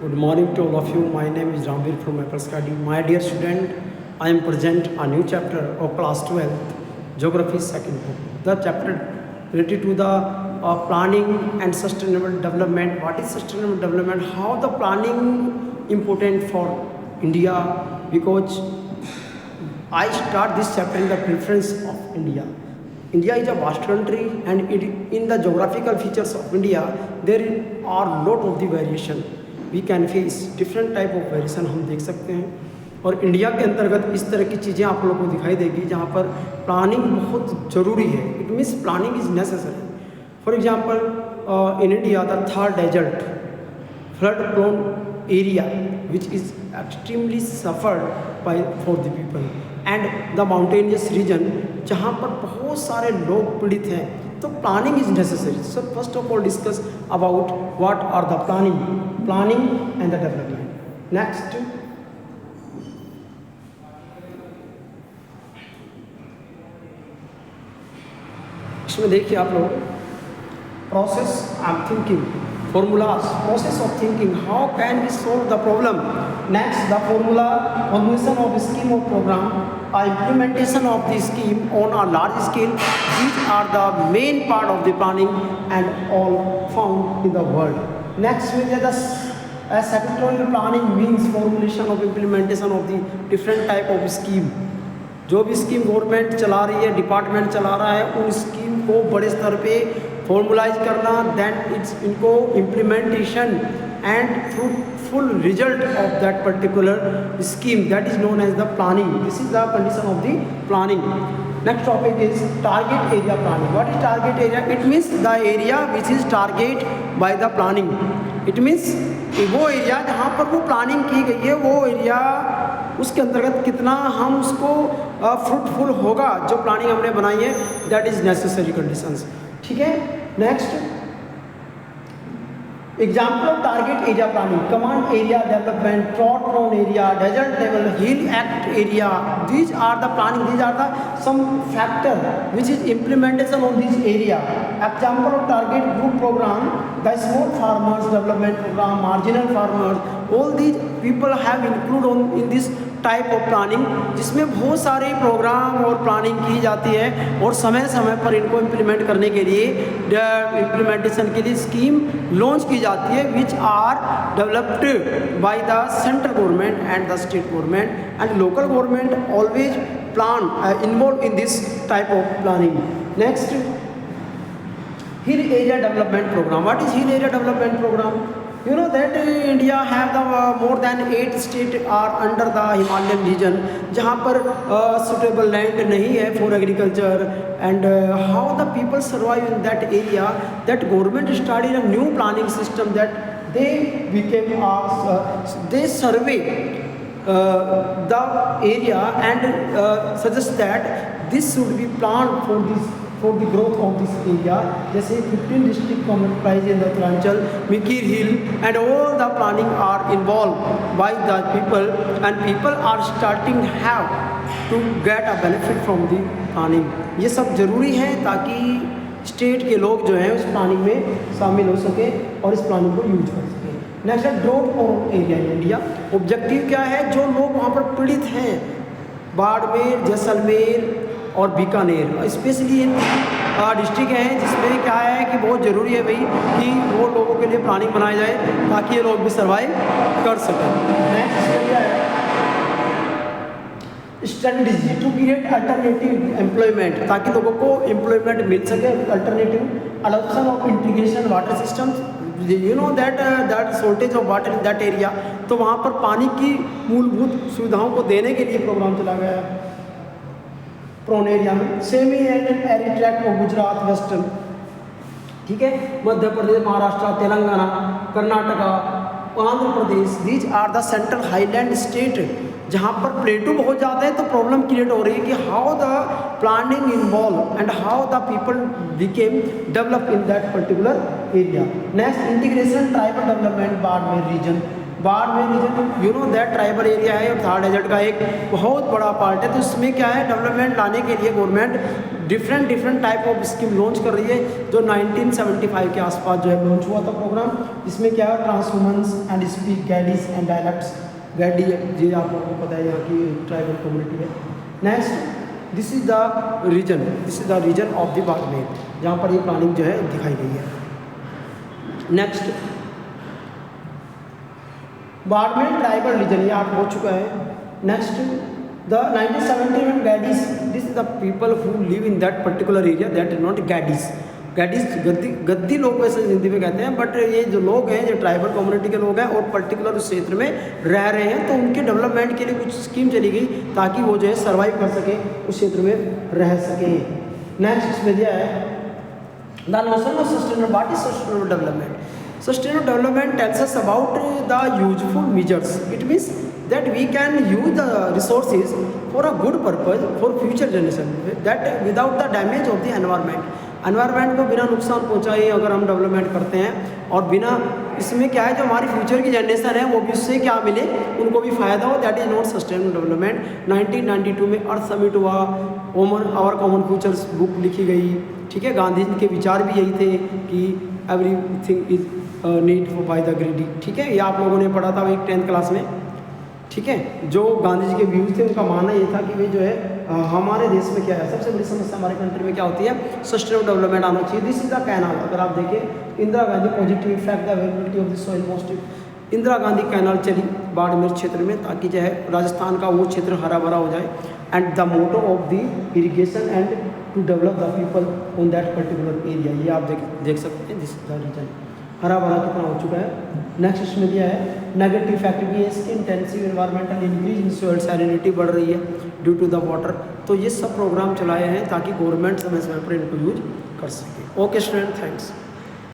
Good morning to all of you. My name is Rambir from Apple Study. My dear student, I am present a new chapter of class 12, Geography second book. The chapter related to the planning and sustainable development. What is sustainable development? How the planning important for India? Because I start this chapter in the preference of India. India is a vast country, and in the geographical features of India, there are lot of the variation. We can face different type of variation हम देख सकते हैं और India के अंतर्गत इस तरह की चीज़ें आप लोगों को दिखाई देगी जहाँ पर प्लानिंग बहुत ज़रूरी है. It means planning is necessary. For example in India the third desert flood prone area which is extremely suffered by for the people and the mountainous region जहाँ पर बहुत सारे लोग पीड़ित हैं. तो planning is necessary. So first of all discuss about what are the planning and the development. Next इसमें देखिए आप लोग process of thinking, formulas, process of thinking, how can we solve the problem. Next, the formula, formulation of scheme of program, implementation of the scheme on a large scale. These are the main part of the planning and all found in the world. Next, we get the sectorial planning means formulation of implementation of the different type of scheme. जो भी scheme government चला रही है, department चला रहा है, उन scheme को बड़े स्तर पे फॉर्मुलाइज करना, दैन इट्स इनको implementation and fruitful result of that particular scheme, that is known as the planning. This is the condition of the planning. Next topic is target area planning. What is target area? It means the area which is target by the planning. It means वो area जहाँ पर वो planning की गई है, वो area उसके अंतर्गत कितना हम उसको फ्रूटफुल होगा जो प्लानिंग हमने बनाई है, दैट इज नेसेसरी कंडीशंस. ठीक है. Next example of target area planning, command area development, drought prone area, desert level, hill act area. These are the planning, these are the some factor which is implementation of this area. Example of target group programme, the small farmers development programme, marginal farmers, all these people have included on in this type of planning, जिसमें बहुत सारे programme और planning की जाती है और समय समय पर इनको इम्प्लीमेंट करने के लिए इम्प्लीमेंटेशन के लिए स्कीम लॉन्च की जाती है which are developed by the central government and the state government and local government always plan involve in this type of planning. Next, hill area development programme. What is hill area development programme? You know that India have the more than 8 states are under the Himalayan region, जहाँ पर suitable land नहीं है for agriculture, and how the people survive in that area, that government started a new planning system that they became they survey the area and suggest that this should be planned for the growth of this area. जैसे 15 district comprised in the Uttarakhand, Mikir Hill, and all the planning are involved by the people, and people are starting have to get a benefit from the planning. ये सब जरूरी है ताकि state के लोग जो हैं उस प्लानिंग में शामिल हो सके और इस प्लानिंग को यूज कर सके. नेक्स्ट है drought prone area in India. Objective क्या है? जो लोग वहाँ पर पीड़ित हैं, बाड़मेर, जैसलमेर और बीकानेर, स्पेशली इन डिस्ट्रिक्ट हैं जिसमें क्या है कि बहुत ज़रूरी है भाई कि वो लोगों के लिए प्लानिंग बनाई जाए ताकि ये लोग भी सर्वाइव कर सकें. नेक्स्ट क्या है? Strategy to create alternative employment, ताकि लोगों को एम्प्लॉयमेंट मिल सके. Alternative adoption of integration water system. You know that shortage of water in that area, तो वहाँ पर पानी की मूलभूत सुविधाओं को देने के लिए प्रोग्राम चला गया है प्रोन एरिया में. Semi arid tract of Gujarat western, ठीक है, Madhya Pradesh, Maharashtra, Telangana, Karnataka, Andhra Pradesh, these are the central highland state जहाँ पर प्लेटू बहुत ज़्यादा है. तो प्रॉब्लम क्रिएट हो रही है कि how the planning involve and how the people became develop in that particular area. Next, integration tribal development Barmer region. Barmer region you know that tribal area है और थार डेजर्ट का एक बहुत बड़ा पार्ट है। तो इसमें क्या है, डेवलपमेंट लाने के लिए government different type of scheme launch कर रही है, जो 1975 के आसपास जो है लॉन्च हुआ था प्रोग्राम। इसमें क्या है, transwomens and speak Gaddis and dialects. Gaddi ji आप लोगों को पता है यहाँ की ट्राइबल कम्युनिटी है। Next, this is the region of the Barmer, जहाँ पर ये प्लानिंग जो है दिखाई गई है। नेक्स्ट, बाड़मेर ट्राइबल रीजन, ये आप हो चुका है। Next, the 1971 Gaddis, this is the people who live in that particular area, that is not Gaddis. Gaddis Gaddi लोग वैसे हिंदी में कहते हैं, बट ये जो लोग हैं, जो ट्राइबल कम्युनिटी के लोग हैं और पर्टिकुलर उस क्षेत्र में रह रहे हैं, तो उनके डेवलपमेंट के लिए कुछ स्कीम चली गई ताकि वो जो है सर्वाइव कर सके, उस क्षेत्र में रह सके। नेक्स्ट इसमें दिया है the notion of sustainable, what is sustainable development. Sustainable development tells us about the useful measures. It means that we can use the resources for a good purpose for future generation, that without the damage of the environment. Environment को बिना नुकसान पहुंचाए अगर हम development करते हैं, और बिना इसमें क्या है, जो हमारी फ्यूचर की जनरेशन है वो भी उससे क्या मिले, उनको भी फ़ायदा हो, that is not sustainable development. 1992 में अर्थ समिट हुआ, आवर कॉमन फ्यूचर्स बुक लिखी गई, ठीक है। गांधी जी के विचार भी यही थे कि everything is need by the greedy, ठीक है। ये आप लोगों ने पढ़ा था एक 10th क्लास में, ठीक है। जो गांधी जी के व्यूज़ थे, उनका मानना ये था कि भाई जो है हमारे देश में क्या है, सबसे बड़ी समस्या हमारे कंट्री में क्या होती है, सस्टेनेबल डेवलपमेंट आना चाहिए। दिस इज द कैनाल, अगर आप देखें Indira Gandhi positive effect the availability of the soil positive. Indira Gandhi canal चली बाड़मेर क्षेत्र में, ताकि जो है राजस्थान का वो क्षेत्र हरा भरा हो जाए, and the motto of the irrigation and to develop the people on that particular area. ये आप देख सकते हैं, दिस इज द रीजन। हरा भरा कितना हो चुका है। नेक्स्ट इसमें दिया है नेगेटिव फैक्टर भी है इसकी, intensive environmental increase in soil salinity बढ़ रही है ड्यू टू द वाटर। तो ये सब प्रोग्राम चलाए हैं ताकि गवर्नमेंट समय समय पर इनको यूज कर सके। Okay student, thanks.